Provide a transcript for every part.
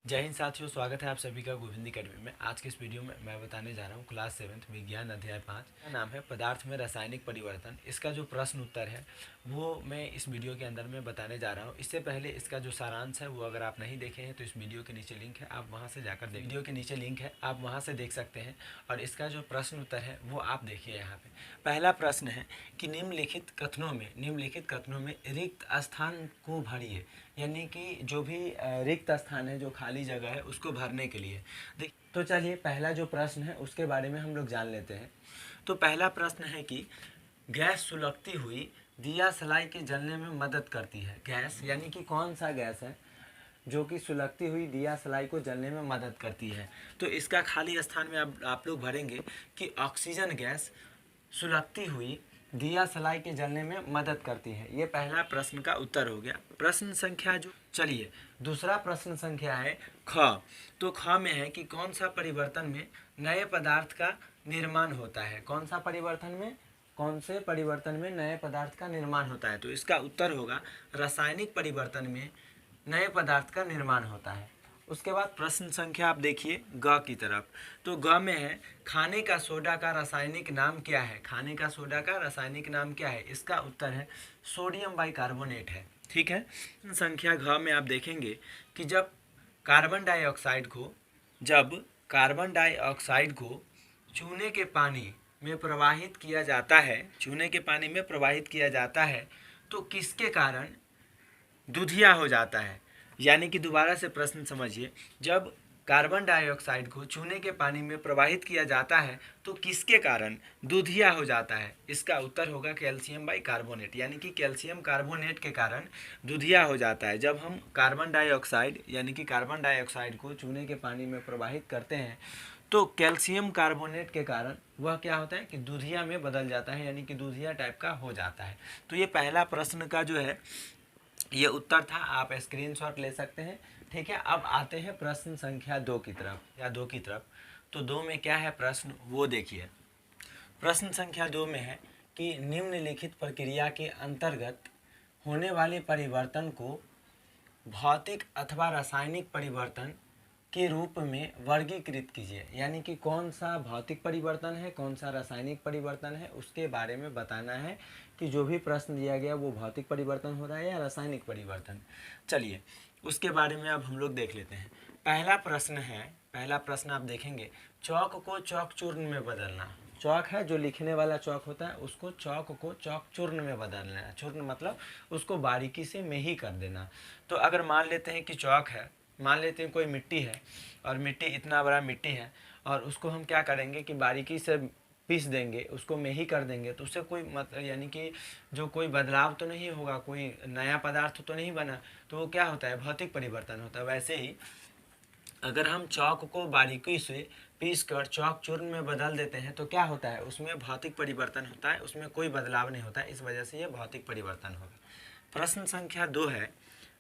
जय हिंद साथियों, स्वागत है आप सभी का गोविंद अकेडमी में। आज के इस वीडियो में मैं बताने जा रहा हूँ क्लास 7 विज्ञान अध्याय 5 का नाम है पदार्थ में रासायनिक परिवर्तन। इसका जो प्रश्न उत्तर है वो मैं इस वीडियो के अंदर में बताने जा रहा हूँ। इससे पहले इसका जो सारांश है वो अगर आप नहीं देखे हैं तो इस वीडियो के नीचे लिंक है, आप वहाँ से जाकर वीडियो के नीचे लिंक है, आप वहाँ से देख सकते हैं। और इसका जो प्रश्न उत्तर है वो आप देखिए यहाँ पे। पहला प्रश्न है कि निम्नलिखित कथनों में रिक्त स्थान को भरिए, यानी कि जो भी रिक्त स्थान है, जो खाली जगह है, उसको भरने के लिए। देख तो चलिए पहला जो प्रश्न है उसके बारे में हम लोग जान लेते हैं। तो पहला प्रश्न है कि गैस सुलगती हुई दिया सलाई के जलने में मदद करती है। गैस यानी कि कौन सा गैस है जो कि सुलगती हुई दिया सलाई को जलने में मदद करती है। तो इसका खाली स्थान में आप लोग भरेंगे कि ऑक्सीजन गैस सुलगती हुई दिया सलाई के जलने में मदद करती है। ये पहला प्रश्न का उत्तर हो गया। प्रश्न संख्या जो चलिए दूसरा प्रश्न संख्या है ख। तो ख में है कि कौन सा परिवर्तन में नए पदार्थ का निर्माण होता है। कौन से परिवर्तन में नए पदार्थ का निर्माण होता है। तो इसका उत्तर होगा रासायनिक परिवर्तन में नए पदार्थ का निर्माण होता है। उसके बाद प्रश्न संख्या आप देखिए ग की तरफ। तो ग में है खाने का सोडा का रासायनिक नाम क्या है। खाने का सोडा का रासायनिक नाम क्या है। इसका उत्तर है सोडियम बाइकार्बोनेट है। ठीक है। संख्या घ में आप देखेंगे कि जब कार्बन डाइऑक्साइड को चूने के पानी में प्रवाहित किया जाता है तो किसके कारण दुधिया हो जाता है। यानी कि दोबारा से प्रश्न समझिए, जब कार्बन डाइऑक्साइड को चूने के पानी में प्रवाहित किया जाता है तो किसके कारण दुधिया हो जाता है। इसका उत्तर होगा कैल्शियम बाइकार्बोनेट, यानी कि कैल्शियम कार्बोनेट के कारण दुधिया हो जाता है। जब हम कार्बन डाइऑक्साइड को चूने के पानी में प्रवाहित करते हैं तो कैल्शियम कार्बोनेट के कारण वह क्या होता है कि दुधिया में बदल जाता है, यानी कि दुधिया टाइप का हो जाता है। तो ये पहला प्रश्न का जो है ये उत्तर था, आप स्क्रीनशॉट ले सकते हैं। ठीक है। अब आते हैं प्रश्न संख्या 2 की तरफ। तो 2 में क्या है प्रश्न वो देखिए। प्रश्न संख्या 2 में है कि निम्नलिखित प्रक्रिया के अंतर्गत होने वाले परिवर्तन को भौतिक अथवा रासायनिक परिवर्तन के रूप में वर्गीकृत कीजिए। यानी कि कौन सा भौतिक परिवर्तन है, कौन सा रासायनिक परिवर्तन है, उसके बारे में बताना है कि जो भी प्रश्न दिया गया वो भौतिक परिवर्तन हो रहा है या रासायनिक परिवर्तन। चलिए उसके बारे में अब हम लोग देख लेते हैं। पहला प्रश्न आप देखेंगे, चौक को चौक चूर्ण में बदलना। चौक है जो लिखने वाला चौक होता है, उसको चौक को चौक चूर्ण में बदलना है। चूर्ण मतलब उसको बारीकी से मेही कर देना। तो अगर मान लेते हैं कि चौक है, मान लेते हैं कोई मिट्टी है और मिट्टी इतना बड़ा मिट्टी है और उसको हम क्या करेंगे कि बारीकी से पीस देंगे, उसको मेही कर देंगे, तो उससे कोई यानी कि जो कोई बदलाव तो नहीं होगा, कोई नया पदार्थ तो नहीं बना, तो वो क्या होता है भौतिक परिवर्तन होता है। वैसे ही अगर हम चौक को बारीकी से पीस कर चौक चूर्ण में बदल देते हैं तो क्या होता है उसमें भौतिक परिवर्तन होता है, उसमें कोई बदलाव नहीं होता है, इस वजह से ये भौतिक परिवर्तन होगा। प्रश्न संख्या 2 है,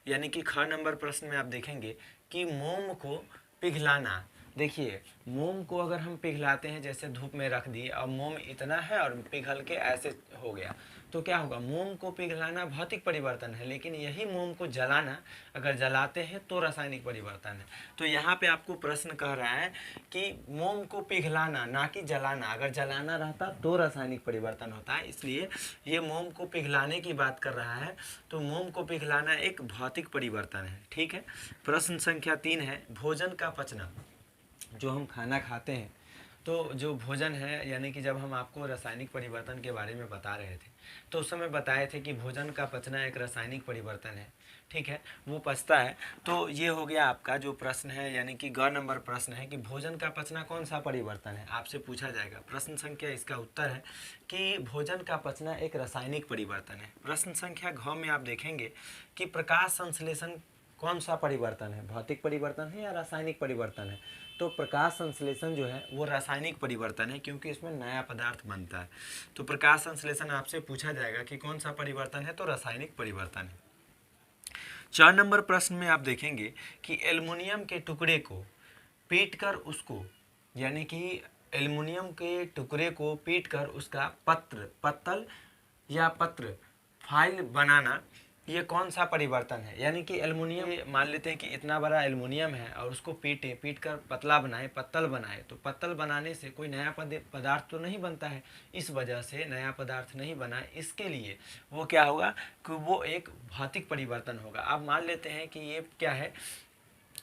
यानी कि ख नंबर प्रश्न में आप देखेंगे कि मोम को पिघलाना। देखिए मोम को अगर हम पिघलाते हैं, जैसे धूप में रख दिए और मोम इतना है और पिघल के ऐसे हो गया, तो क्या होगा मोम को पिघलाना भौतिक परिवर्तन है, लेकिन यही मोम को जलाना अगर जलाते हैं तो रासायनिक परिवर्तन है। तो यहाँ पे आपको प्रश्न कह रहा है कि मोम को पिघलाना ना कि जलाना, अगर जलाना रहता तो रासायनिक परिवर्तन होता है, इसलिए ये मोम को पिघलाने की बात कर रहा है। तो मोम को पिघलाना एक भौतिक परिवर्तन है। ठीक है। प्रश्न संख्या 3 है, भोजन का पचना। जो हम खाना खाते हैं तो जो भोजन है, यानी कि जब हम आपको रासायनिक परिवर्तन के बारे में बता रहे थे तो उस समय बताए थे कि भोजन का पचना एक रासायनिक परिवर्तन है। ठीक है, वो पचता है। तो ये हो गया आपका जो प्रश्न है, यानी कि ग नंबर प्रश्न है कि भोजन का पचना कौन सा परिवर्तन है, आपसे पूछा जाएगा। प्रश्न संख्या इसका उत्तर है कि भोजन का पचना एक रासायनिक परिवर्तन है। प्रश्न संख्या घ में आप देखेंगे कि प्रकाश संश्लेषण कौन सा परिवर्तन है, भौतिक परिवर्तन है या रासायनिक परिवर्तन है। तो प्रकाश संश्लेषण जो है वो रासायनिक परिवर्तन है, क्योंकि इसमें नया पदार्थ बनता है। तो प्रकाश संश्लेषण आपसे पूछा जाएगा कि कौन सा परिवर्तन है, तो रासायनिक परिवर्तन है। 4 नंबर प्रश्न में आप देखेंगे कि एल्युमिनियम के टुकड़े को पीटकर उसको, यानी कि एल्युमिनियम के टुकड़े को पीटकर उसका पत्र फाइल बनाना ये कौन सा परिवर्तन है, यानी कि एल्युमिनियम, मान लेते हैं कि इतना बड़ा एल्युमिनियम है और उसको पीट कर पतला बनाए, पत्तल बनाए, तो पत्तल बनाने से कोई नया पदार्थ तो नहीं बनता है, इस वजह से नया पदार्थ नहीं बना, इसके लिए वो क्या होगा कि वो एक भौतिक परिवर्तन होगा। अब मान लेते हैं कि ये क्या है,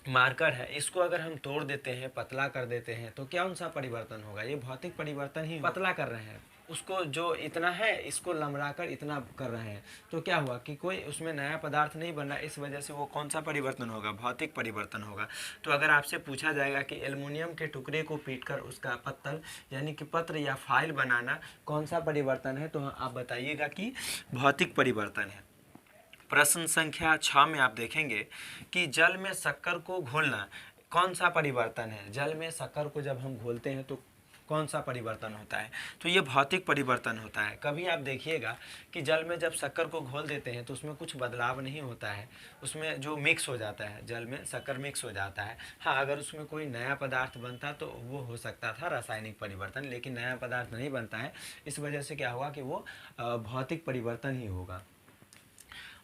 मार्कर है, इसको अगर हम तोड़ देते हैं, पतला कर देते हैं, तो क्या उनसा परिवर्तन होगा, ये भौतिक परिवर्तन ही, पतला कर रहे हैं उसको, जो इतना है इसको लमड़ा कर इतना कर रहे हैं, तो क्या हुआ कि कोई उसमें नया पदार्थ नहीं बन रहा, इस वजह से वो कौन सा परिवर्तन होगा, भौतिक परिवर्तन होगा। तो अगर आपसे पूछा जाएगा कि एल्युमिनियम के टुकड़े को पीटकर उसका पत्तल यानी कि पत्र या फाइल बनाना कौन सा परिवर्तन है, तो आप बताइएगा कि भौतिक परिवर्तन है। प्रश्न संख्या 6 में आप देखेंगे कि जल में शक्कर को घोलना कौन सा परिवर्तन है, जल में शक्कर को जब हम घोलते हैं तो कौन सा परिवर्तन होता है, तो ये भौतिक परिवर्तन होता है। कभी आप देखिएगा कि जल में जब शक्कर को घोल देते हैं तो उसमें कुछ बदलाव नहीं होता है, उसमें जो मिक्स हो जाता है, जल में शक्कर मिक्स हो जाता है। हाँ, अगर उसमें कोई नया पदार्थ बनता तो वो हो सकता था रासायनिक परिवर्तन, लेकिन नया पदार्थ नहीं बनता है, इस वजह से क्या होगा कि वो भौतिक परिवर्तन ही होगा।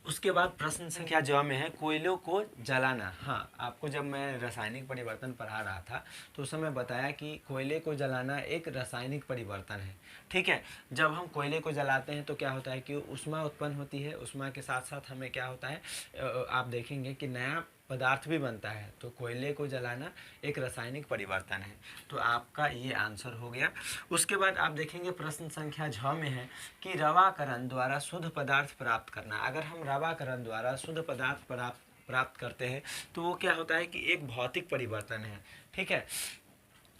उसके बाद प्रश्न संख्या ज में है कोयलों को जलाना। हाँ, आपको जब मैं रासायनिक परिवर्तन पढ़ा रहा था तो उस समय बताया कि कोयले को जलाना एक रासायनिक परिवर्तन है। ठीक है, जब हम कोयले को जलाते हैं तो क्या होता है कि ऊष्मा उत्पन्न होती है, ऊष्मा के साथ साथ हमें क्या होता है, आप देखेंगे कि नया पदार्थ भी बनता है, तो कोयले को जलाना एक रासायनिक परिवर्तन है। तो आपका ये आंसर हो गया। उसके बाद आप देखेंगे प्रश्न संख्या 6 में है कि रवाकरण द्वारा शुद्ध पदार्थ प्राप्त करना। अगर हम रवाकरण द्वारा शुद्ध पदार्थ प्राप्त करते हैं तो वो क्या होता है कि एक भौतिक परिवर्तन है। ठीक है,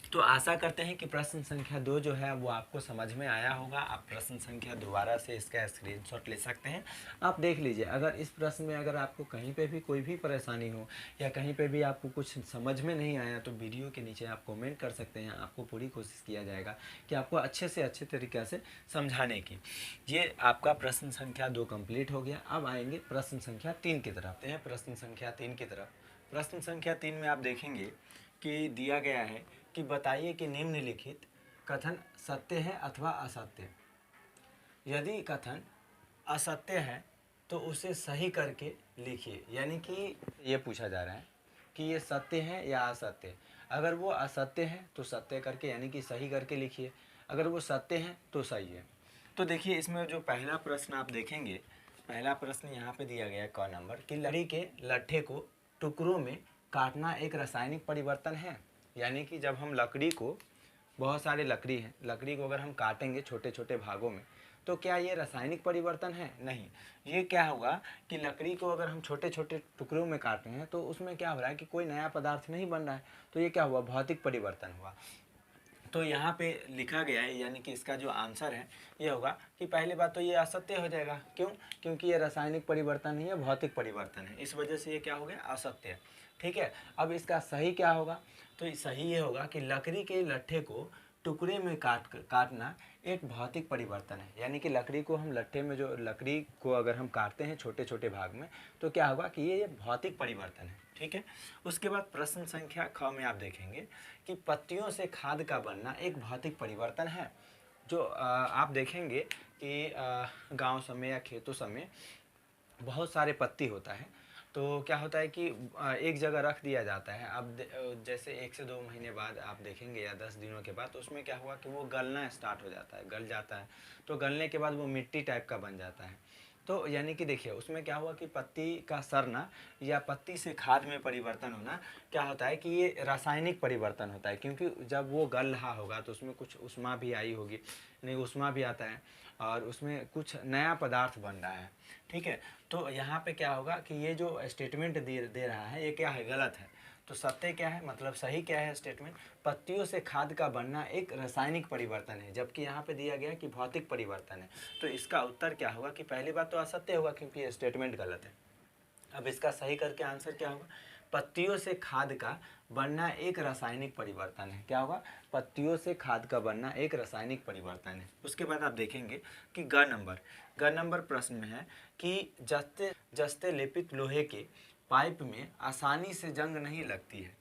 तो आशा करते हैं कि प्रश्न संख्या 2 जो है वो आपको समझ में आया होगा। आप प्रश्न संख्या दोबारा से इसका स्क्रीनशॉट ले सकते हैं, आप देख लीजिए। अगर इस प्रश्न में अगर आपको कहीं पे भी कोई भी परेशानी हो या कहीं पे भी आपको कुछ समझ में नहीं आया तो वीडियो के नीचे आप कमेंट कर सकते हैं, आपको पूरी कोशिश किया जाएगा कि आपको अच्छे से अच्छे तरीक़े से समझाने की। ये आपका प्रश्न संख्या 2 कंप्लीट हो गया। अब आएंगे प्रश्न संख्या 3 की तरफ। प्रश्न संख्या 3 की तरफ, प्रश्न संख्या 3 में आप देखेंगे कि दिया गया है कि बताइए कि निम्नलिखित कथन सत्य है अथवा असत्य। यदि कथन असत्य है तो उसे सही करके लिखिए, यानी कि ये पूछा जा रहा है कि ये सत्य है या असत्य। अगर वो असत्य है तो सत्य करके यानी कि सही करके लिखिए, अगर वो सत्य है तो सही है। तो देखिए इसमें जो पहला प्रश्न आप देखेंगे, पहला प्रश्न यहाँ पे दिया गया है क नंबर कि लकड़ी के लट्ठे को टुकड़ों में काटना एक रासायनिक परिवर्तन है। यानी कि जब हम लकड़ी को, बहुत सारे लकड़ी हैं, लकड़ी को अगर हम काटेंगे छोटे छोटे भागों में तो क्या ये रासायनिक परिवर्तन है? नहीं। ये क्या होगा कि लकड़ी को अगर हम छोटे छोटे टुकड़ों में काटे हैं तो उसमें क्या हो रहा है कि कोई नया पदार्थ नहीं बन रहा है, तो ये क्या हुआ, भौतिक परिवर्तन हुआ। तो यहाँ पे लिखा गया है, यानी कि इसका जो आंसर है ये होगा कि पहली बात तो ये असत्य हो जाएगा। क्यों? क्योंकि ये रासायनिक परिवर्तन नहीं है, भौतिक परिवर्तन है, इस वजह से ये क्या हो गया, असत्य। ठीक है, अब इसका सही क्या होगा, तो सही ये होगा कि लकड़ी के लट्ठे को टुकड़े में काटना एक भौतिक परिवर्तन है। यानी कि लकड़ी को हम लट्ठे में, जो लकड़ी को अगर हम काटते हैं छोटे छोटे भाग में तो क्या होगा कि ये भौतिक परिवर्तन है। ठीक है, उसके बाद प्रश्न संख्या ख में आप देखेंगे कि पत्तियों से खाद का बनना एक भौतिक परिवर्तन है। जो आप देखेंगे कि गांव समय या खेतों समय बहुत सारे पत्ती होता है, तो क्या होता है कि एक जगह रख दिया जाता है। अब जैसे 1 से 2 महीने बाद आप देखेंगे या 10 दिनों के बाद, तो उसमें क्या हुआ कि वो गलना स्टार्ट हो जाता है, गल जाता है। तो गलने के बाद वो मिट्टी टाइप का बन जाता है। तो यानी कि देखिए उसमें क्या हुआ कि पत्ती का सड़ना या पत्ती से खाद में परिवर्तन होना क्या होता है कि ये रासायनिक परिवर्तन होता है। क्योंकि जब वो गल रहा होगा तो उसमें कुछ ऊष्मा भी आई होगी, नहीं ऊष्मा भी आता है और उसमें कुछ नया पदार्थ बन रहा है। ठीक है, तो यहाँ पे क्या होगा कि ये जो स्टेटमेंट दे रहा है ये क्या है, गलत है। तो सत्य क्या है, मतलब सही क्या है स्टेटमेंट, पत्तियों से खाद का बनना एक रासायनिक परिवर्तन है, जबकि यहाँ पे दिया गया कि भौतिक परिवर्तन है। तो इसका उत्तर क्या होगा कि पहली बात तो असत्य होगा क्योंकि ये स्टेटमेंट गलत है। अब इसका सही करके आंसर क्या होगा, पत्तियों से खाद का बनना एक रासायनिक परिवर्तन है। क्या होगा, पत्तियों से खाद का बनना एक रासायनिक परिवर्तन है। उसके बाद आप देखेंगे कि ग नंबर प्रश्न में है कि जस्ते जस्ते लेपित लोहे के पाइप में आसानी से जंग नहीं लगती है।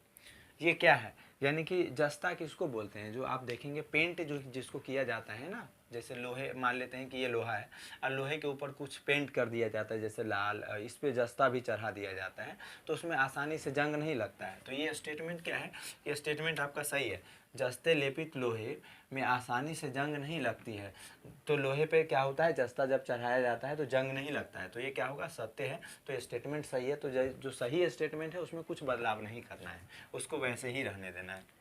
ये क्या है, यानी कि जस्ता किसको बोलते हैं, जो आप देखेंगे पेंट जो जिसको किया जाता है ना, जैसे लोहे, मान लेते हैं कि ये लोहा है और लोहे के ऊपर कुछ पेंट कर दिया जाता है जैसे लाल, इस पे जस्ता भी चढ़ा दिया जाता है तो उसमें आसानी से जंग नहीं लगता है। तो ये स्टेटमेंट क्या है, ये स्टेटमेंट आपका सही है। जस्ते लेपित लोहे में आसानी से जंग नहीं लगती है। तो लोहे पे क्या होता है, जस्ता जब चढ़ाया जाता है तो जंग नहीं लगता है। तो ये क्या होगा, सत्य है। तो ये स्टेटमेंट सही है। तो जो सही स्टेटमेंट है उसमें कुछ बदलाव नहीं करना है, उसको वैसे ही रहने देना है।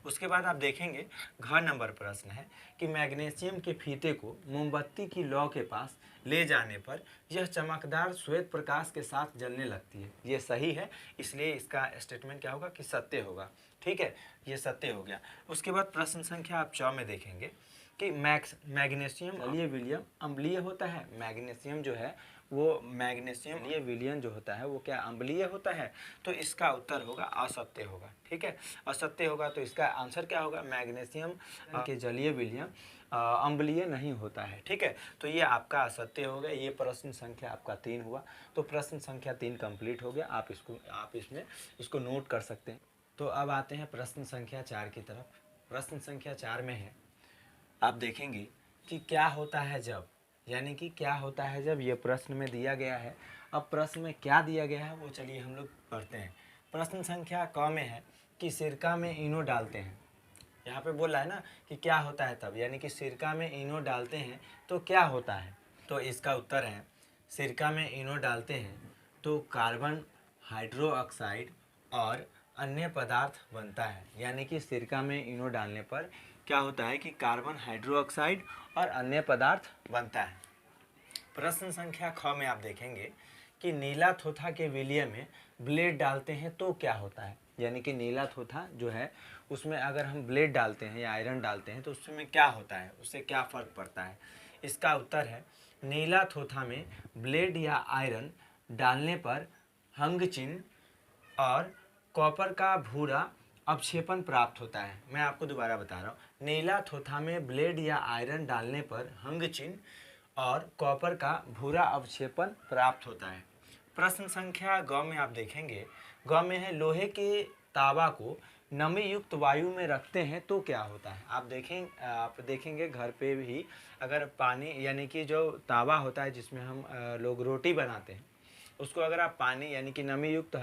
उसके बाद आप देखेंगे घ नंबर प्रश्न है कि मैग्नीशियम के फीते को मोमबत्ती की लौ के पास ले जाने पर यह चमकदार श्वेत प्रकाश के साथ जलने लगती है। ये सही है, इसलिए इसका स्टेटमेंट क्या होगा कि सत्य होगा। ठीक है, ये सत्य हो गया। उसके बाद प्रश्न संख्या आप 4 में देखेंगे कि मैग्नीशियम जलीय विलयन अम्लीय होता है। मैग्नीशियम जो है वो मैग्नीशियम ये विलयन जो होता है वो क्या अम्लीय होता है। तो इसका उत्तर होगा असत्य होगा। ठीक है, असत्य होगा। तो इसका आंसर क्या होगा, मैग्नीशियम के जलीय विलयन अम्लीय नहीं होता है। ठीक है, तो ये आपका असत्य हो गया। ये प्रश्न संख्या आपका 3 हुआ। तो प्रश्न संख्या 3 कंप्लीट हो गया। आप इसमें इसको नोट कर सकते हैं। तो अब आते हैं प्रश्न संख्या 4 की तरफ। प्रश्न संख्या 4 में है, आप देखेंगे कि क्या होता है जब, यानी कि क्या होता है जब, ये प्रश्न में दिया गया है। अब प्रश्न में क्या दिया गया है वो चलिए हम लोग पढ़ते हैं। प्रश्न संख्या क में है कि सिरका में इनो डालते हैं। यहाँ पे बोला है ना कि क्या होता है तब, यानी कि सिरका में इनो डालते हैं तो क्या होता है। तो इसका उत्तर है सिरका में इनो डालते हैं तो कार्बन हाइड्रोक्साइड और अन्य पदार्थ बनता है। यानी कि सिरका में इनो डालने पर क्या होता है कि कार्बन हाइड्रोक्साइड और अन्य पदार्थ बनता है। प्रश्न संख्या ख में आप देखेंगे कि नीला थोथा के विलय में ब्लेड डालते हैं तो क्या होता है। यानी कि नीला थोथा जो है उसमें अगर हम ब्लेड डालते हैं या आयरन डालते हैं तो उसमें क्या होता है, उससे क्या फ़र्क पड़ता है। इसका उत्तर है नीला थोथा में ब्लेड या आयरन डालने पर हंग चिन्ह और कॉपर का भूरा अवक्षेपण प्राप्त होता है। मैं आपको दोबारा बता रहा हूँ, नीला थोथा में ब्लेड या आयरन डालने पर हंग चिन्ह और कॉपर का भूरा अवक्षेपण प्राप्त होता है। प्रश्न संख्या ग में आप देखेंगे, ग में है लोहे के तावा को नमी युक्त वायु में रखते हैं तो क्या होता है। आप देखेंगे घर पे भी अगर पानी, यानी कि जो तावा होता है जिसमें हम लोग रोटी बनाते हैं, उसको अगर आप पानी यानी कि नमी युक्त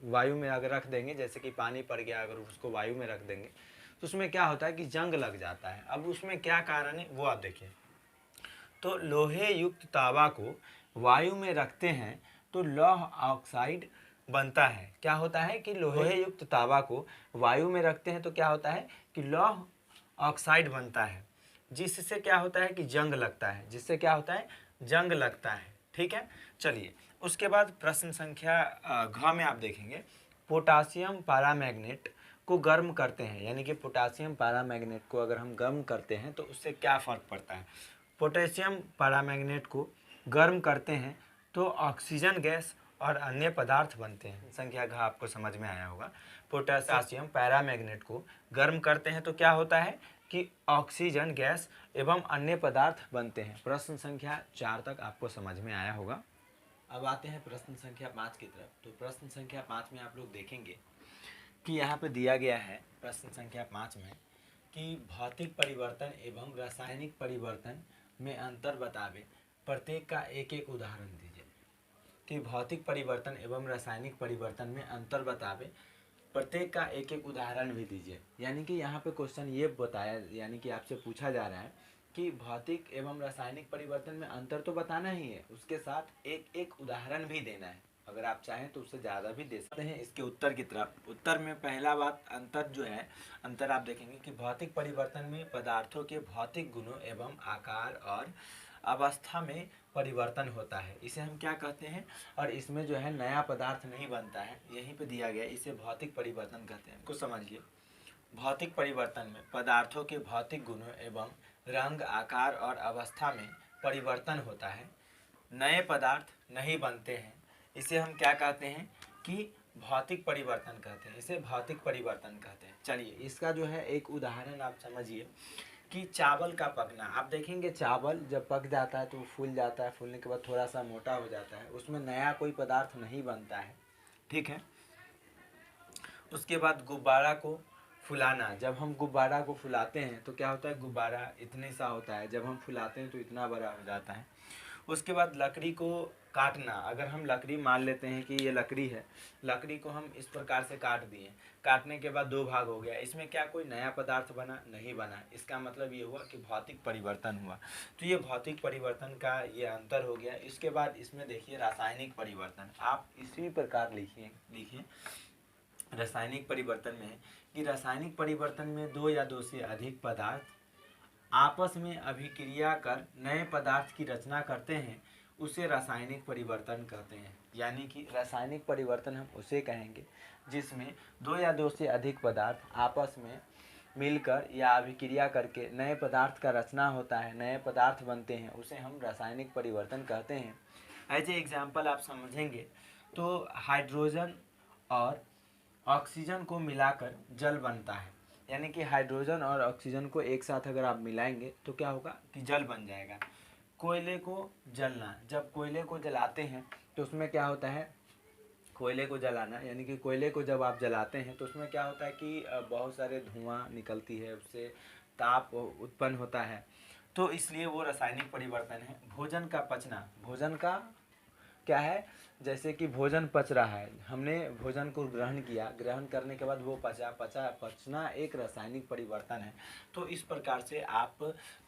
वायु में अगर रख देंगे, जैसे कि पानी पड़ गया अगर उसको वायु में रख देंगे तो उसमें क्या होता है कि जंग लग जाता है। अब उसमें क्या कारण है वो आप देखिए। तो लोहे युक्त तावा को वायु में रखते हैं तो लौह ऑक्साइड बनता है। क्या होता है कि लोहे युक्त तावा को वायु में रखते हैं तो क्या होता है कि लौह ऑक्साइड बनता है, जिससे क्या होता है कि जंग लगता है, जिससे क्या होता है जंग लगता है। ठीक है, चलिए उसके बाद प्रश्न संख्या घ में आप देखेंगे पोटासियम पैरामैग्नेट को गर्म करते हैं। यानी कि पोटासियम पैरामैग्नेट को अगर हम गर्म करते हैं तो उससे क्या फ़र्क पड़ता है। पोटेशियम पैरामैग्नेट को गर्म करते हैं तो ऑक्सीजन गैस और अन्य पदार्थ बनते हैं। संख्या घ आपको समझ में आया होगा। पोटेशियम पैरामैग्नेट को गर्म करते हैं तो क्या होता है कि ऑक्सीजन गैस एवं अन्य पदार्थ बनते हैं। प्रश्न संख्या 4 तक आपको समझ में आया होगा। अब आते हैं प्रश्न संख्या 5 की तरफ। तो प्रश्न संख्या 5 में आप लोग देखेंगे कि यहाँ पे दिया गया है प्रश्न संख्या 5 में कि भौतिक परिवर्तन एवं रासायनिक परिवर्तन में अंतर बतावे, प्रत्येक का एक एक उदाहरण दीजिए। कि भौतिक परिवर्तन एवं रासायनिक परिवर्तन में अंतर बतावे, प्रत्येक का एक एक उदाहरण भी दीजिए। यानी कि यहाँ पे क्वेश्चन ये बताया, यानी कि आपसे पूछा जा रहा है कि भौतिक एवं रासायनिक परिवर्तन में अंतर तो बताना ही है, उसके साथ एक एक उदाहरण भी देना है। अगर आप चाहें तो उससे ज़्यादा भी दे सकते हैं। इसके उत्तर की तरफ, उत्तर में पहला बात अंतर जो है, अंतर आप देखेंगे कि भौतिक परिवर्तन में पदार्थों के भौतिक गुणों एवं आकार और अवस्था में परिवर्तन होता है, इसे हम क्या कहते हैं। और इसमें जो है नया पदार्थ नहीं बनता है, यहीं पे दिया गया, इसे भौतिक परिवर्तन कहते हैं। कुछ समझिए, भौतिक परिवर्तन में पदार्थों के भौतिक गुणों एवं रंग आकार और अवस्था में परिवर्तन होता है, नए पदार्थ नहीं बनते हैं, इसे हम क्या कहते हैं कि भौतिक परिवर्तन कहते हैं, इसे भौतिक परिवर्तन कहते हैं। चलिए इसका जो है एक उदाहरण आप समझिए कि चावल का पकना। आप देखेंगे चावल जब पक जाता है तो फूल जाता है, फूलने के बाद थोड़ा सा मोटा हो जाता है, उसमें नया कोई पदार्थ नहीं बनता है। ठीक है, उसके बाद गुब्बारा को फुलाना, जब हम गुब्बारा को फुलाते हैं तो क्या होता है, गुब्बारा इतने सा होता है, जब हम फुलाते हैं तो इतना बड़ा हो जाता है। उसके बाद लकड़ी को काटना, अगर हम लकड़ी मान लेते हैं कि ये लकड़ी है, लकड़ी को हम इस प्रकार से काट दिए, काटने के बाद दो भाग हो गया, इसमें क्या कोई नया पदार्थ बना, नहीं बना। इसका मतलब ये हुआ कि भौतिक परिवर्तन हुआ। तो ये भौतिक परिवर्तन का ये अंतर हो गया। इसके बाद इसमें देखिए रासायनिक परिवर्तन, आप इसी प्रकार लिखिए लिखिए रासायनिक परिवर्तन में है कि रासायनिक परिवर्तन में दो या दो से अधिक पदार्थ आपस में अभिक्रिया कर नए पदार्थ की रचना करते हैं, उसे रासायनिक परिवर्तन कहते हैं। यानी कि रासायनिक परिवर्तन हम उसे कहेंगे जिसमें दो या दो से अधिक पदार्थ आपस में मिलकर या अभिक्रिया करके नए पदार्थ का रचना होता है, नए पदार्थ बनते हैं, उसे हम रासायनिक परिवर्तन कहते हैं। एज ए एग्जाम्पल आप समझेंगे तो हाइड्रोजन और ऑक्सीजन को मिलाकर जल बनता है, यानी कि हाइड्रोजन और ऑक्सीजन को एक साथ अगर आप मिलाएंगे तो क्या होगा कि जल बन जाएगा। कोयले को जलना, जब कोयले को जलाते हैं तो उसमें क्या होता है, कोयले को जलाना यानी कि कोयले को जब आप जलाते हैं तो उसमें क्या होता है कि बहुत सारे धुआं निकलती है, उससे ताप उत्पन्न होता है, तो इसलिए वो रासायनिक परिवर्तन है। भोजन का पचना, भोजन का क्या है, जैसे कि भोजन पच रहा है, हमने भोजन को ग्रहण किया, ग्रहण करने के बाद वो पचना एक रासायनिक परिवर्तन है। तो इस प्रकार से आप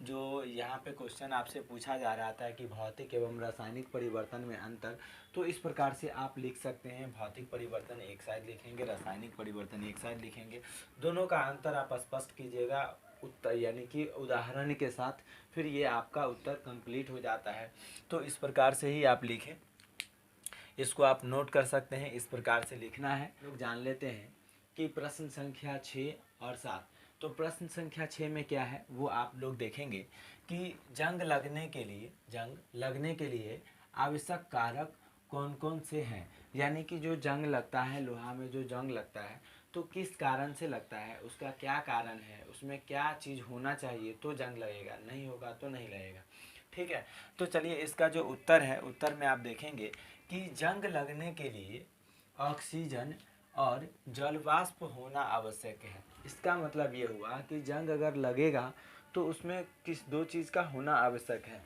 जो यहाँ पे क्वेश्चन आपसे पूछा जा रहा था कि भौतिक एवं रासायनिक परिवर्तन में अंतर, तो इस प्रकार से आप लिख सकते हैं। भौतिक परिवर्तन एक साइड लिखेंगे, रासायनिक परिवर्तन एक साइड लिखेंगे, दोनों का अंतर आप स्पष्ट कीजिएगा उत्तर यानी कि उदाहरण के साथ, फिर ये आपका उत्तर कंप्लीट हो जाता है। तो इस प्रकार से ही आप लिखें, इसको आप नोट कर सकते हैं, इस प्रकार से लिखना है। लोग जान लेते हैं कि प्रश्न संख्या 6 और 7, तो प्रश्न संख्या 6 में क्या है वो आप लोग देखेंगे कि जंग लगने के लिए आवश्यक कारक कौन कौन से हैं, यानी कि जो जंग लगता है, लोहा में जो जंग लगता है तो किस कारण से लगता है, उसका क्या कारण है, उसमें क्या चीज़ होना चाहिए तो जंग लगेगा, नहीं होगा तो नहीं लगेगा। ठीक है, तो चलिए इसका जो उत्तर है, उत्तर में आप देखेंगे कि जंग लगने के लिए ऑक्सीजन और जलवाष्प होना आवश्यक है। इसका मतलब ये हुआ कि जंग अगर लगेगा तो उसमें किस दो चीज़ का होना आवश्यक है,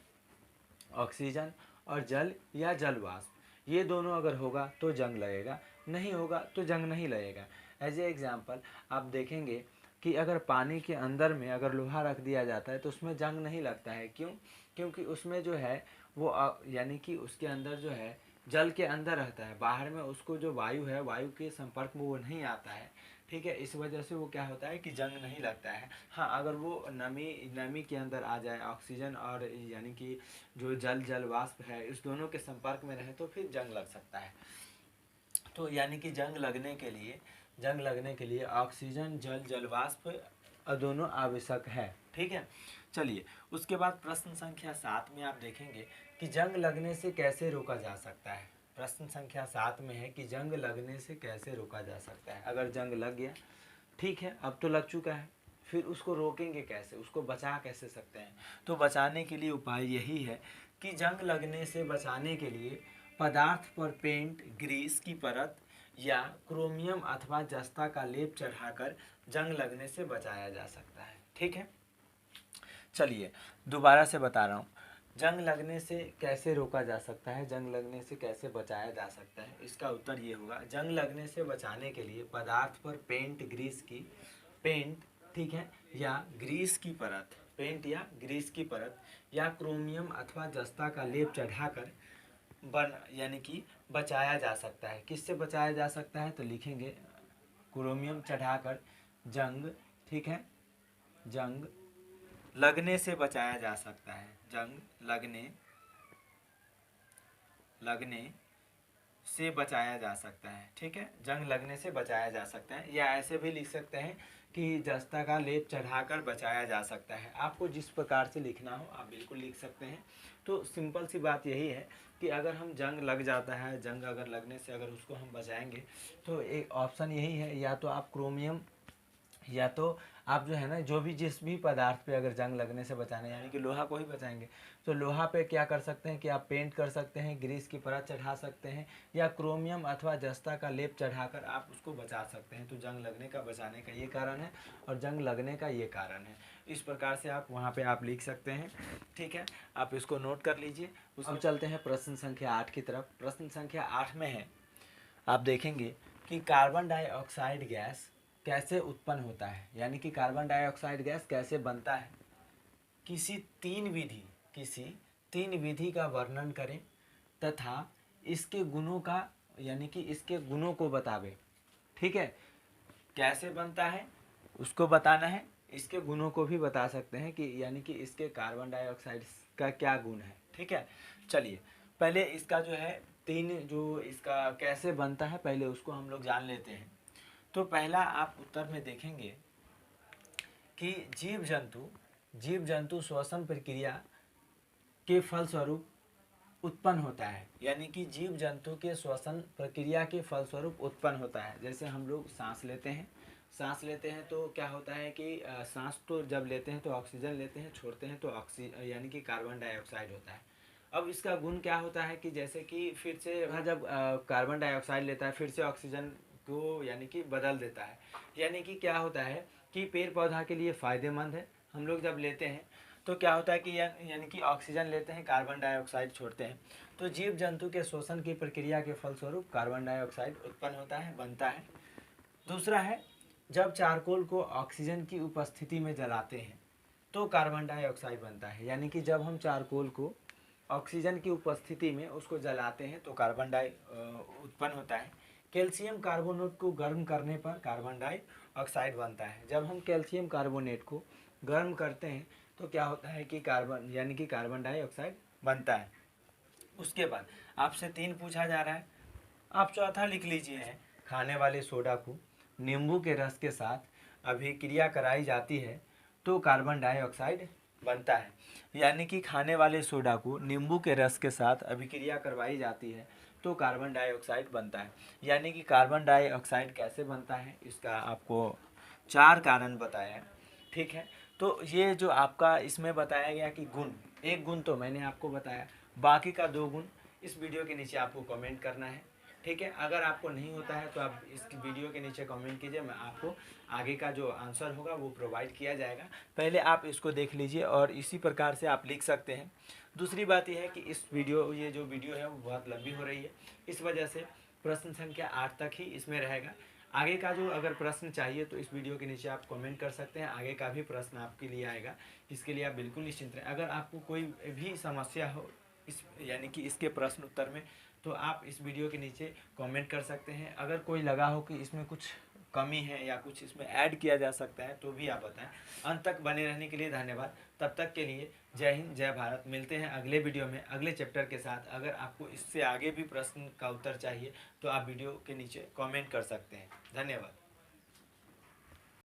ऑक्सीजन और जल या जलवाष्प, ये दोनों अगर होगा तो जंग लगेगा, नहीं होगा तो जंग नहीं लगेगा। एज ए एग्जाम्पल आप देखेंगे कि अगर पानी के अंदर में अगर लोहा रख दिया जाता है तो उसमें जंग नहीं लगता है। क्यों? क्योंकि उसमें जो है वो यानी कि उसके अंदर जो है जल के अंदर रहता है, बाहर में उसको जो वायु है, वायु के संपर्क में वो नहीं आता है। ठीक है, इस वजह से वो क्या होता है कि जंग नहीं लगता है। हाँ, अगर वो नमी के अंदर आ जाए, ऑक्सीजन और यानी कि जो जल वाष्प है इस दोनों के संपर्क में रहे तो फिर जंग लग सकता है। तो यानी कि जंग लगने के लिए ऑक्सीजन जल वाष्प दोनों आवश्यक है। ठीक है, चलिए उसके बाद प्रश्न संख्या 7 में आप देखेंगे कि जंग लगने से कैसे रोका जा सकता है। प्रश्न संख्या 7 में है कि जंग लगने से कैसे रोका जा सकता है। अगर जंग लग गया, ठीक है, अब तो लग चुका है, फिर उसको रोकेंगे कैसे, उसको बचा कैसे सकते हैं। तो बचाने के लिए उपाय यही है कि जंग लगने से बचाने के लिए पदार्थ पर पेंट, ग्रीस की परत या क्रोमियम अथवा जस्ता का लेप चढ़ाकर जंग लगने से बचाया जा सकता है। ठीक है, चलिए दोबारा से बता रहा हूँ, जंग लगने से कैसे रोका जा सकता है, जंग लगने से कैसे बचाया जा सकता है। इसका उत्तर ये होगा, जंग लगने से बचाने के लिए पदार्थ पर पेंट ठीक है, या ग्रीस की परत, पेंट या ग्रीस की परत या क्रोमियम अथवा जस्ता का लेप चढ़ाकर यानी कि बचाया जा सकता है। किससे बचाया जा सकता है, तो लिखेंगे क्रोमियम चढ़ाकर जंग, ठीक है, जंग लगने से बचाया जा सकता है। जंग लगने से बचाया जा सकता है। ठीक है, जंग लगने से बचाया जा सकता है, या ऐसे भी लिख सकते हैं कि जस्ता का लेप चढ़ाकर बचाया जा सकता है। आपको जिस प्रकार से लिखना हो आप बिल्कुल लिख सकते हैं। तो सिंपल सी बात यही है कि अगर हम जंग लग जाता है, जंग अगर लगने से अगर उसको हम बचाएंगे तो एक ऑप्शन यही है, या तो आप क्रोमियम या तो आप जो है ना जो भी जिस भी पदार्थ पे अगर जंग लगने से बचाना है, यानी कि लोहा को ही बचाएंगे, तो लोहा पे क्या कर सकते हैं कि आप पेंट कर सकते हैं, ग्रीस की परत चढ़ा सकते हैं, या क्रोमियम अथवा जस्ता का लेप चढ़ाकर आप उसको बचा सकते हैं। तो जंग लगने का बचाने का ये कारण है और जंग लगने का ये कारण है। इस प्रकार से आप वहाँ पे आप लिख सकते हैं। ठीक है, आप इसको नोट कर लीजिए। अब चलते हैं प्रश्न संख्या 8 की तरफ। प्रश्न संख्या 8 में है, आप देखेंगे कि कार्बन डाइऑक्साइड गैस कैसे उत्पन्न होता है, यानी कि कार्बन डाइऑक्साइड गैस कैसे बनता है। किसी तीन विधि का वर्णन करें तथा इसके गुणों का, यानी कि इसके गुणों को बतावे। ठीक है, कैसे बनता है उसको बताना है, इसके गुणों को भी बता सकते हैं कि यानी कि इसके कार्बन डाइऑक्साइड का क्या गुण है। ठीक है, चलिए पहले इसका जो है जो इसका कैसे बनता है पहले उसको हम लोग जान लेते हैं। तो पहला आप उत्तर में देखेंगे कि जीव जंतु श्वसन प्रक्रिया के फलस्वरूप उत्पन्न होता है, यानी कि जीव जंतु के श्वसन प्रक्रिया के फलस्वरूप उत्पन्न होता है। जैसे हम लोग सांस लेते हैं तो क्या होता है कि सांस तो जब लेते हैं तो ऑक्सीजन लेते हैं, छोड़ते हैं तो यानी कि कार्बन डाइऑक्साइड होता है। अब इसका गुण क्या होता है कि जैसे कि फिर से जब कार्बन डाइऑक्साइड लेता है फिर से ऑक्सीजन को यानी कि बदल देता है, यानी कि क्या होता है कि पेड़ पौधा के लिए फ़ायदेमंद है। हम लोग जब लेते हैं तो क्या होता है कि यानी कि ऑक्सीजन लेते हैं, कार्बन डाइऑक्साइड छोड़ते हैं, तो जीव जंतु के शोषण की प्रक्रिया के फलस्वरूप कार्बन डाइऑक्साइड उत्पन्न होता है, बनता है। दूसरा है, जब चारकोल को ऑक्सीजन की उपस्थिति में जलाते हैं तो कार्बन डाइऑक्साइड बनता है, यानी कि जब हम चारकोल को ऑक्सीजन की उपस्थिति में उसको जलाते हैं तो कार्बन उत्पन्न होता है। कैल्शियम कार्बोनेट को गर्म करने पर कार्बन डाइऑक्साइड बनता है। जब हम कैल्शियम कार्बोनेट को गर्म करते हैं तो क्या होता है कि कार्बन डाइऑक्साइड बनता है। उसके बाद आपसे 3 पूछा जा रहा है, आप चौथा लिख लीजिए है, खाने वाले सोडा को नींबू के रस के साथ अभिक्रिया कराई जाती है तो कार्बन डाइऑक्साइड बनता है। यानी कि खाने वाले सोडा को नींबू के रस के साथ अभिक्रिया करवाई जाती है तो कार्बन डाइऑक्साइड बनता है। यानी कि कार्बन डाइऑक्साइड कैसे बनता है इसका आपको 4 कारण बताया है। ठीक है, तो ये जो आपका इसमें बताया गया कि गुण, एक गुण तो मैंने आपको बताया, बाकी का 2 गुण इस वीडियो के नीचे आपको कमेंट करना है। ठीक है, अगर आपको नहीं होता है तो आप इस वीडियो के नीचे कमेंट कीजिए, मैं आपको आगे का जो आंसर होगा वो प्रोवाइड किया जाएगा। पहले आप इसको देख लीजिए और इसी प्रकार से आप लिख सकते हैं। दूसरी बात यह है कि ये जो वीडियो है वो बहुत लंबी हो रही है, इस वजह से प्रश्न संख्या 8 तक ही इसमें रहेगा। आगे का जो अगर प्रश्न चाहिए तो इस वीडियो के नीचे आप कमेंट कर सकते हैं, आगे का भी प्रश्न आपके लिए आएगा, इसके लिए आप बिल्कुल निश्चिंत रहें। अगर आपको कोई भी समस्या हो इस यानी कि इसके प्रश्न उत्तर में तो आप इस वीडियो के नीचे कमेंट कर सकते हैं। अगर कोई लगा हो कि इसमें कुछ कमी है या कुछ इसमें ऐड किया जा सकता है तो भी आप बताएं। अंत तक बने रहने के लिए धन्यवाद। तब तक के लिए जय हिंद, जय भारत। मिलते हैं अगले वीडियो में अगले चैप्टर के साथ। अगर आपको इससे आगे भी प्रश्न का उत्तर चाहिए तो आप वीडियो के नीचे कमेंट कर सकते हैं। धन्यवाद।